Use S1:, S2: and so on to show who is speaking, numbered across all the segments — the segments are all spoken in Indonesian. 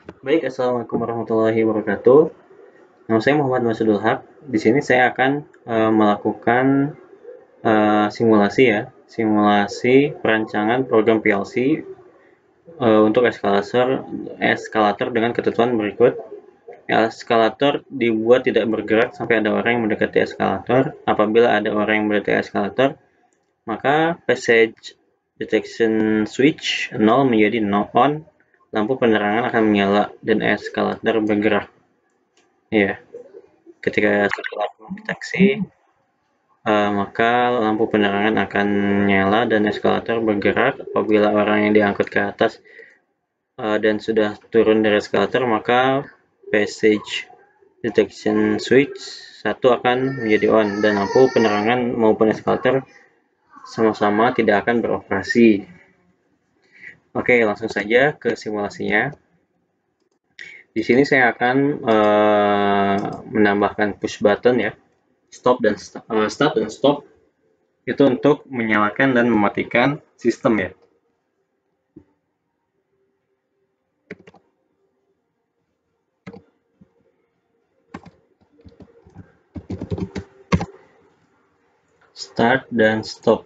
S1: Baik, assalamualaikum warahmatullahi wabarakatuh. Nama saya Muhammad Masudul Haq. Di sini saya akan melakukan simulasi ya, simulasi perancangan program PLC untuk eskalator dengan ketentuan berikut. Eskalator dibuat tidak bergerak sampai ada orang yang mendekati eskalator. Apabila ada orang yang mendekati eskalator, maka passage detection switch 0 menjadi on, lampu penerangan akan menyala dan eskalator bergerak. Ya, ketika eskalator mendeteksi, maka lampu penerangan akan nyala dan eskalator bergerak. Apabila orang yang diangkut ke atas dan sudah turun dari eskalator, maka passage detection switch 1 akan menjadi on dan lampu penerangan maupun eskalator sama-sama tidak akan beroperasi. Oke, langsung saja ke simulasinya. Di sini saya akan menambahkan push button ya, start dan stop itu untuk menyalakan dan mematikan sistem ya. Start dan stop.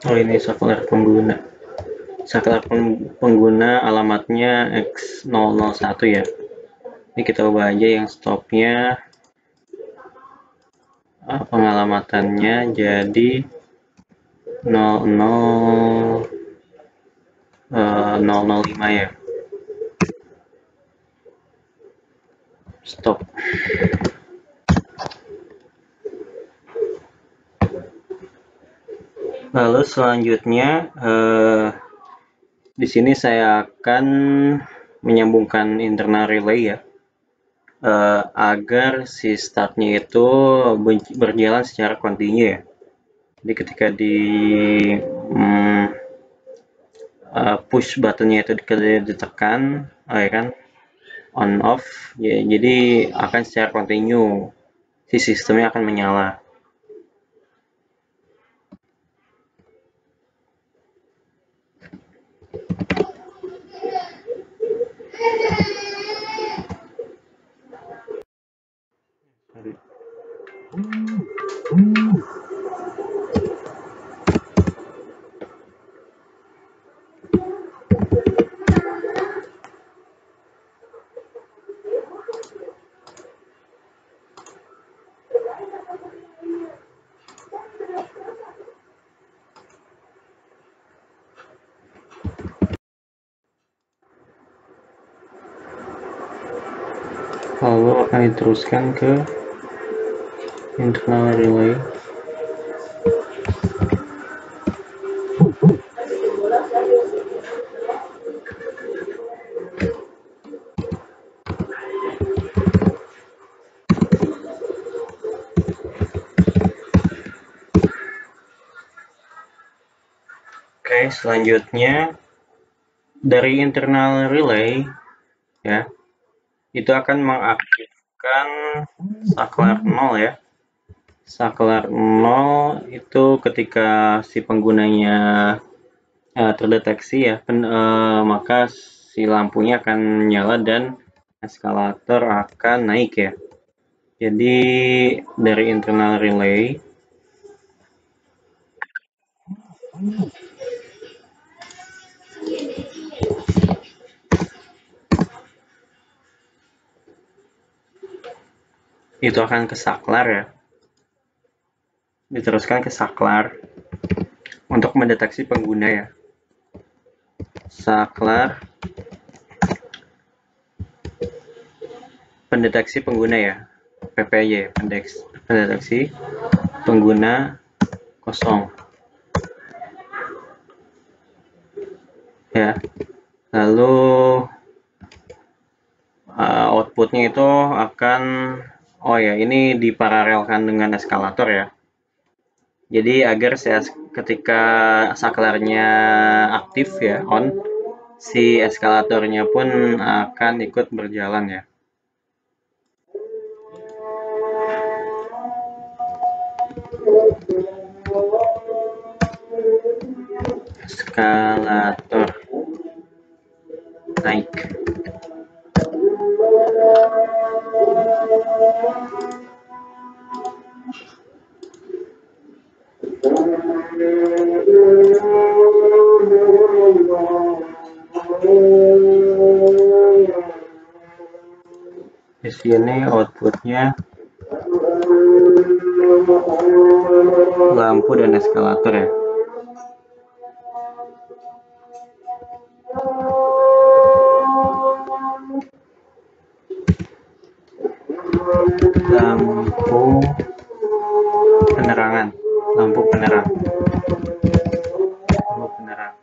S1: Oh, ini saklar pengguna. Saklar pengguna alamatnya X001 ya. Ini kita ubah aja yang stopnya, pengalamatannya jadi 005 ya. Stop. Lalu selanjutnya di sini saya akan menyambungkan internal relay ya, agar si startnya itu berjalan secara kontinu ya. Jadi ketika di push buttonnya itu ditekan, ya kan, on off ya, jadi akan secara kontinu si sistemnya akan menyala. Lalu akan diteruskan ke internal relay. Oke, selanjutnya dari internal relay ya, itu akan mengaktifkan saklar 0 ya. Saklar 0 itu ketika si penggunanya terdeteksi ya, maka si lampunya akan nyala dan eskalator akan naik ya. Jadi dari internal relay itu akan ke saklar ya, diteruskan ke saklar untuk mendeteksi pengguna ya. Saklar pendeteksi pengguna ya, PPY, pendeteksi pengguna kosong ya. Lalu outputnya itu akan, oh ya, ini diparalelkan dengan eskalator ya. Jadi agar ketika saklarnya aktif ya, on, si eskalatornya pun akan ikut berjalan ya. Eskalator naik. Di sini outputnya lampu dan eskalator ya. Lampu penerangan, lampu penerang, lampu penerang.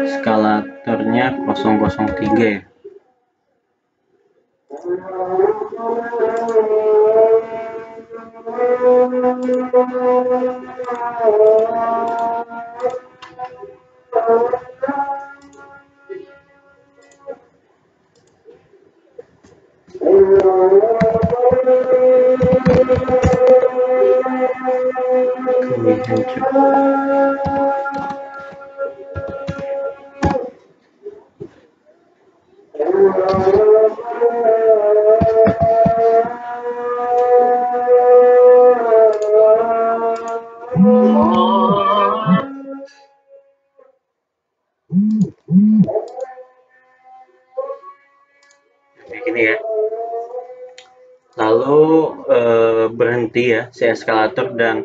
S1: Eskalatornya 003 ya. Kayak gini ya. Lalu berhenti ya si eskalator dan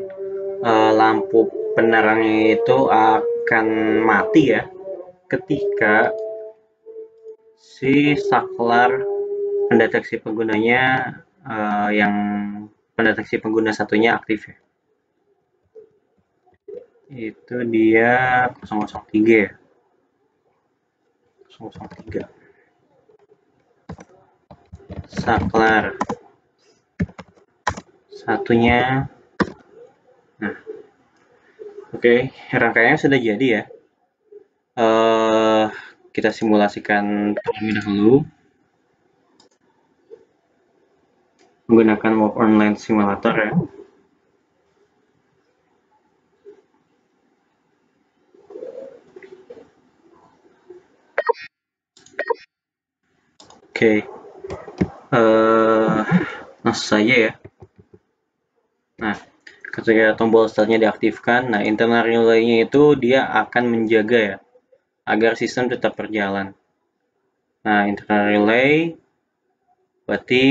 S1: lampu penerangnya itu akan mati ya ketika si saklar pendeteksi penggunanya yang pendeteksi pengguna satunya aktif ya. Itu dia 003 ya. 003. Saklar satunya. Nah, oke, rangkaiannya sudah jadi ya. Kita simulasikan terlebih dahulu menggunakan Walk Online Simulator ya. Oke, langsung saja ya. Nah, ketika tombol startnya diaktifkan, nah internal relay-nya itu dia akan menjaga ya agar sistem tetap berjalan. Nah, internal relay berarti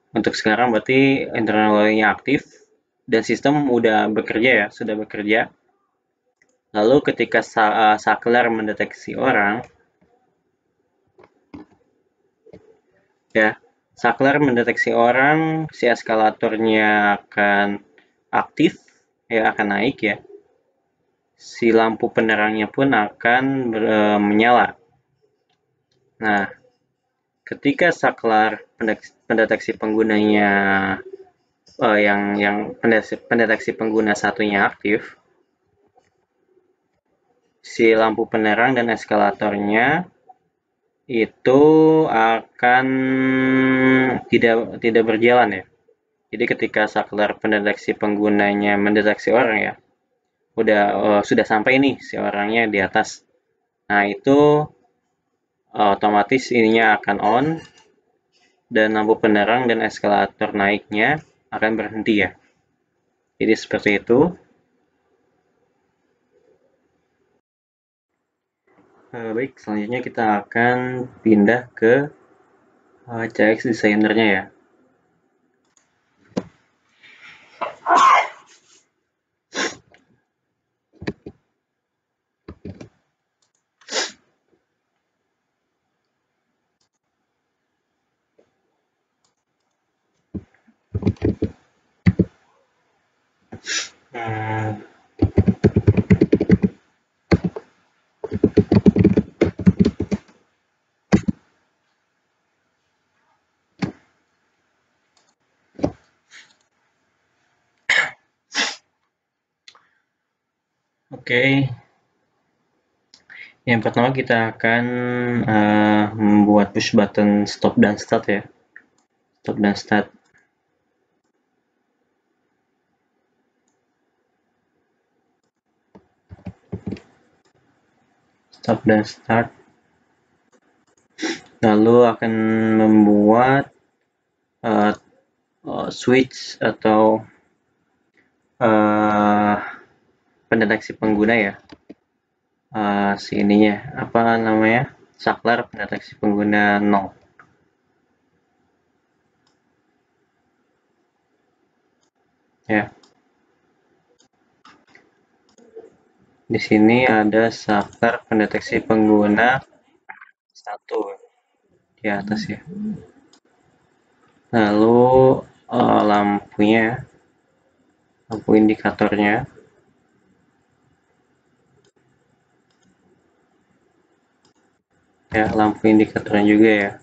S1: untuk sekarang berarti internal relay-nya aktif dan sistem udah bekerja ya, sudah bekerja. Lalu ketika saklar mendeteksi orang, ya, saklar mendeteksi orang, si eskalatornya akan aktif, ya akan naik ya. Si lampu penerangnya pun akan menyala. Nah, ketika saklar pendeteksi penggunanya yang pendeteksi pengguna satunya aktif, si lampu penerang dan eskalatornya itu akan tidak berjalan ya. Jadi ketika saklar pendeteksi penggunanya mendeteksi orang ya, sudah sampai nih si orangnya di atas. Nah, itu otomatis ininya akan on dan lampu penerang dan eskalator naiknya akan berhenti ya. Jadi seperti itu. Baik, selanjutnya kita akan pindah ke CX Designer-nya ya. Oke, yang pertama kita akan membuat push button stop dan start ya. Stop dan start. Stop dan start. Lalu akan membuat switch atau pendeteksi pengguna ya. Ininya apa namanya, saklar pendeteksi pengguna 0 ya. Di sini ada saklar pendeteksi pengguna 1 di atas ya. Lalu lampunya, lampu indikatornya ya, lampu indikatornya juga ya.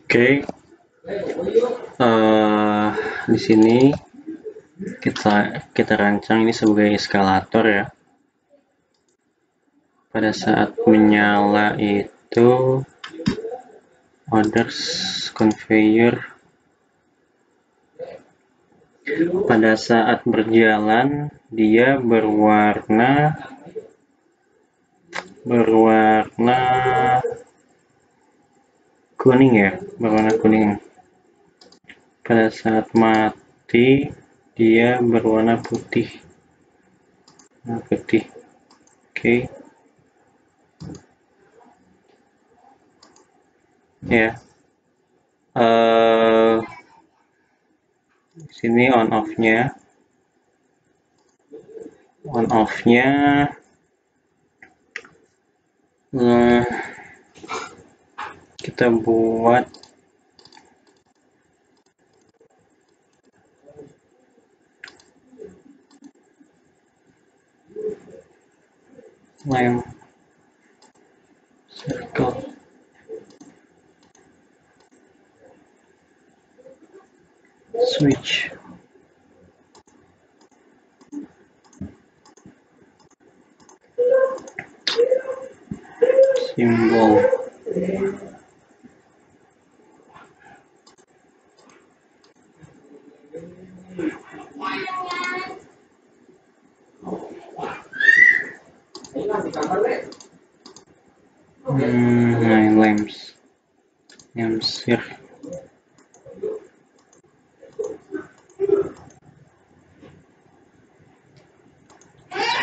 S1: Oke, di sini kita rancang ini sebagai eskalator ya. Pada saat menyala itu orders conveyor, pada saat berjalan dia berwarna kuning ya, berwarna kuning. Pada saat mati dia berwarna putih. Oke. Ya. Sini on off-nya kita buat lamp circle. Switch. Simbol. Lamps.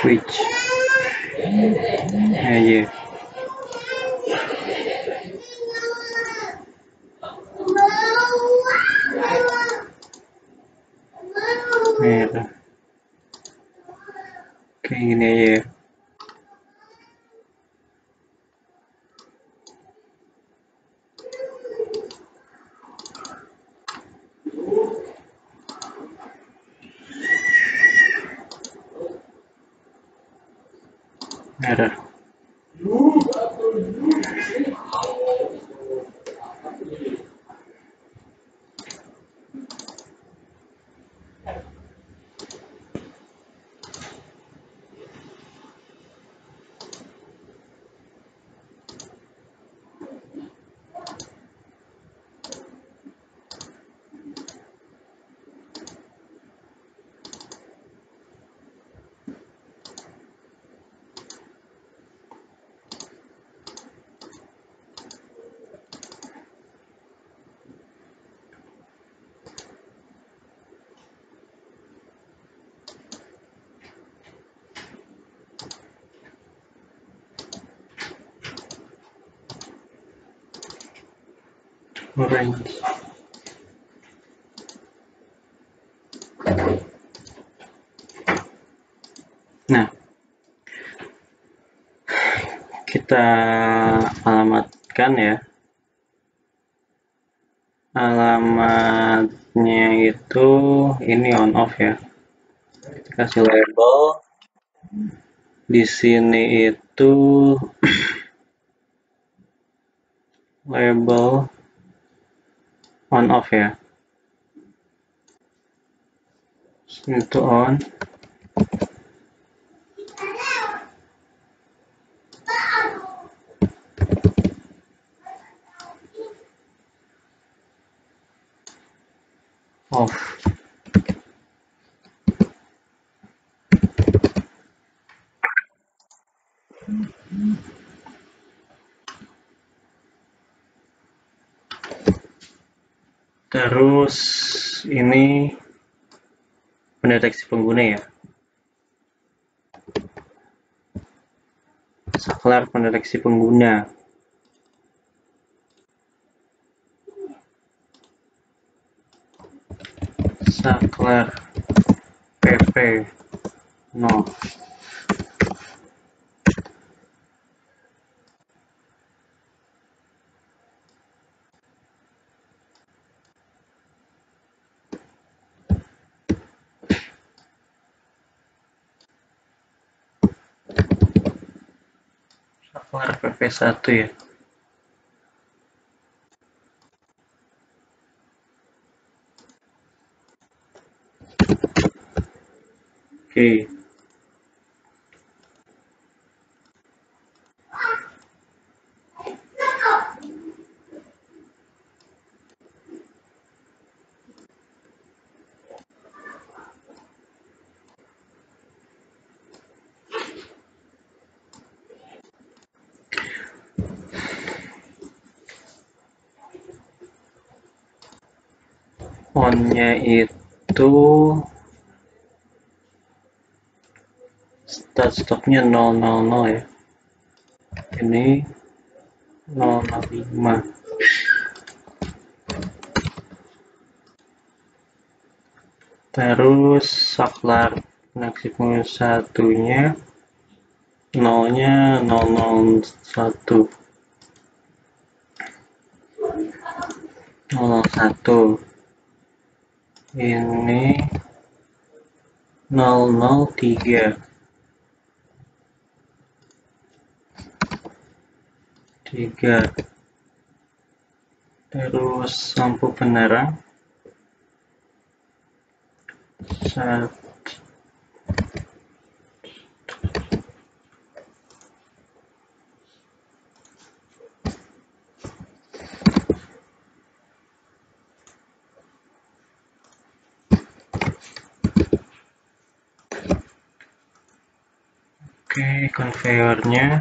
S1: Switch. Yeah. Merah. Kayak gini aja ya. Merah. Orange. Nah, kita alamatkan ya. Alamatnya itu ini on off ya. Kita kasih label. Di sini itu label on off ya. Itu on. Off. Terus ini pendeteksi pengguna ya. Saklar pendeteksi pengguna. Saklar pp 0. Saklar pp1 ya. Oke. On-nya itu stop-nya 000 ya. Ini 005. Terus saklar koneksi pengguna satunya 0-nya 001. 001. Ini 003. 3. Terus lampu penerang 1. Oke, konveyornya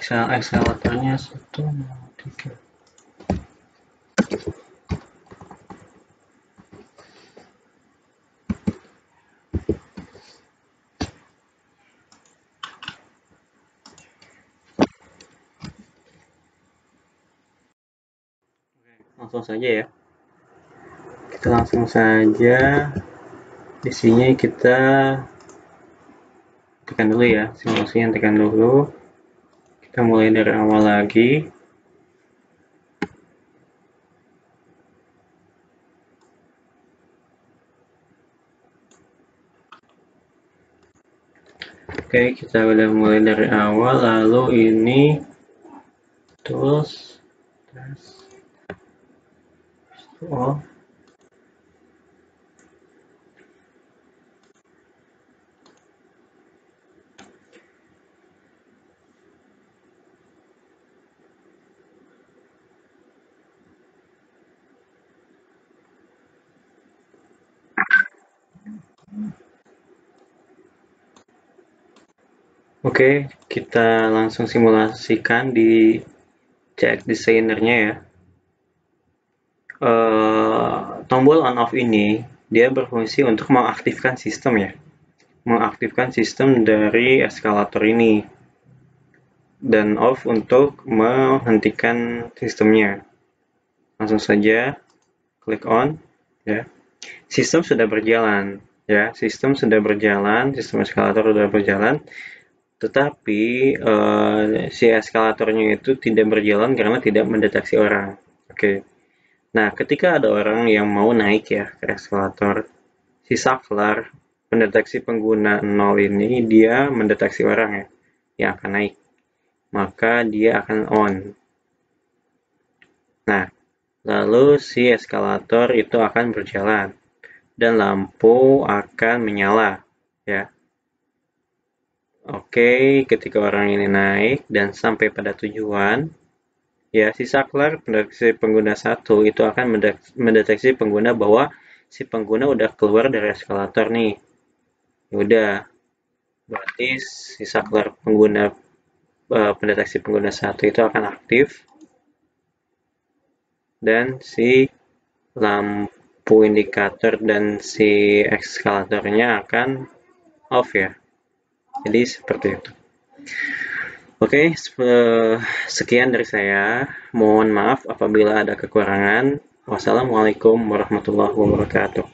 S1: akseleratornya 103. Langsung saja ya. Kita langsung saja isinya kita tekan dulu ya, simulasinya tekan dulu. Kita mulai dari awal lagi. Oke, kita udah mulai dari awal, lalu ini tools oh. Oke, kita langsung simulasikan di CX Designer-nya ya. Tombol on off ini dia berfungsi untuk mengaktifkan sistem ya. Mengaktifkan sistem dari eskalator ini. Dan off untuk menghentikan sistemnya. Langsung saja klik on ya. Sistem sudah berjalan. Ya, sistem sudah berjalan, sistem eskalator sudah berjalan, tetapi si eskalatornya itu tidak berjalan karena tidak mendeteksi orang. Oke. Nah, ketika ada orang yang mau naik ya ke eskalator, si saklar pendeteksi pengguna 0 ini dia mendeteksi orang ya yang akan naik, maka dia akan on. Nah, lalu si eskalator itu akan berjalan dan lampu akan menyala ya. Oke, ketika orang ini naik dan sampai pada tujuan, ya si saklar pendeteksi pengguna 1 itu akan mendeteksi pengguna bahwa si pengguna udah keluar dari eskalator nih. Ya udah, berarti si saklar pengguna pendeteksi pengguna 1 itu akan aktif dan si lampu indikator dan si eskalatornya akan off ya. Jadi seperti itu. Oke, sekian dari saya. Mohon maaf apabila ada kekurangan. Wassalamualaikum warahmatullahi wabarakatuh.